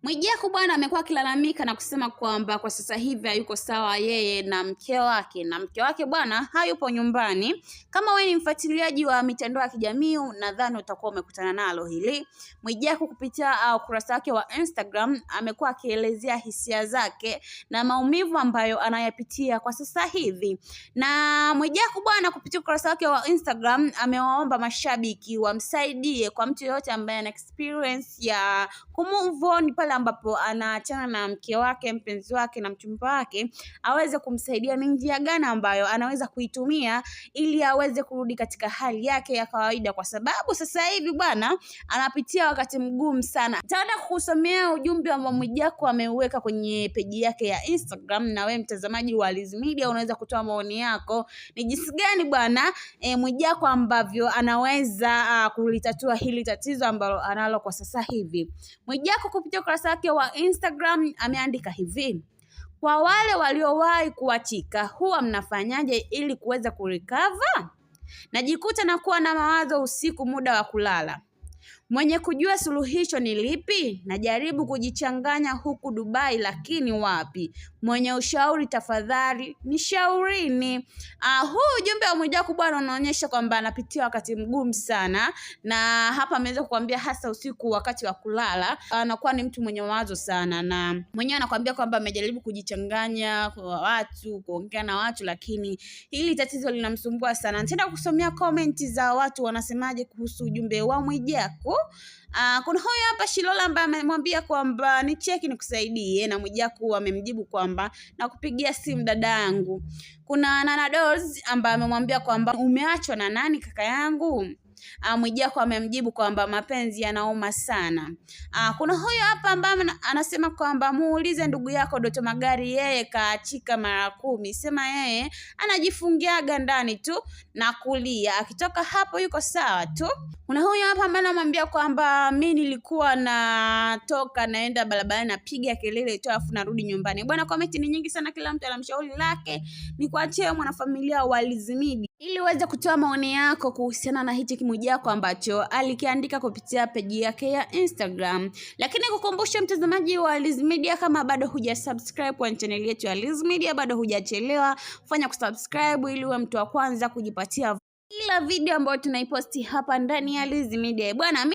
Mwijaku bwana amekuwa akilalamika na kusema kwamba kwa sasa hivi hayuko sawa yeye na mke wake bwana hayupo nyumbani. Kama wewe ni mfuatiliaji wa mitandao ya kijamii, nadhani utakuwa umekutana nalo hili. Mwijaku kupitia ukurasa wake wa Instagram amekuwa akielezea hisia zake na maumivu ambayo anayapitia kwa sasa hivi. Na Mwijaku bwana kupitia ukurasa wake wa Instagram amewaomba mashabiki wamsaidie kwa mtu yote ambaye ana experience ya kumove on pale ambapo anaachana na mke wake, mpenzi wake na mchumba wake, aweze kumsaidia ni njia gani ambayo anaweza kuitumia ili aweze kurudi katika hali yake ya kawaida, kwa sababu sasa hivi bwana anapitia wakati mgumu sana. Nitaenda kukusomea ujumbe ambao Mwijaku ameuweka kwenye peji yake ya Instagram, na wewe mtazamaji wa Liz Media unaweza kutoa maoni yako ni jinsi gani bwana Mwijaku ambavyo anaweza kulitatua hili tatizo ambalo analo kwa sasa hivi. Mwijaku kupitia ukurasa wake wa Instagram ameandika hivi: kwa wale waliowahi kuachika, huwa mnafanyaje ili kuweza kurecover? Najikuta na kuwa na mawazo usiku muda wa kulala. Mwenye kujua suluhisho ni lipi? Najaribu kujichanganya huku Dubai lakini wapi? Mwenye ushauri tafadhali nishaurini. Huu ujumbe wa Mwijaku bwana unaonyesha kwamba anapitia wakati mgumu sana, na hapa ameweza kukuambia hasa usiku wakati wa kulala anakuwa ni mtu mwenye mawazo sana, na mwenyewe anakuambia kwamba amejaribu kujichanganya kwa watu, kuongea na watu, lakini hili tatizo linamsumbua sana. Nitaenda kusomea comment za watu wanasemaje kuhusu ujumbe wa Mwijaku. Kuna huyu hapa Shilola ambaye amemwambia kwamba ni cheki nikusaidie, na Mwijaku amemjibu kwamba na kupigia simu dada yangu. Kuna Nana Dolls ambaye amemwambia kwamba umeachwa na nani kaka yangu? Mwijaku amemjibu kwamba mapenzi yanauma sana. Kuna huyo hapa ambaye anasema kwamba muulize ndugu yako Doto Magari, yeye kaachika mara 10, sema yeye anajifungiaga ndani tu na kulia, akitoka hapo yuko sawa tu. Kuna huyo hapa ambaye anamwambia kwamba mimi nilikuwa natoka naenda barabarani napiga kelele tu afu narudi nyumbani. Bwana, comment ni nyingi sana, kila mtu anamshauri lake. Ni kuachia mwanafamilia wa Liz Media ili uweze kutoa maoni yako kuhusiana na hichi Mwijaku ambacho alikiandika kupitia peji yake ya Instagram. Lakini kukumbusha mtazamaji wa Liz Media, kama bado hujasubscribe kwa channel yetu ya Liz Media, bado hujachelewa, fanya kusubscribe ili uwe mtu wa kwanza kujipatia kila video ambayo tunaiposti hapa ndani ya Liz Media. Bwana,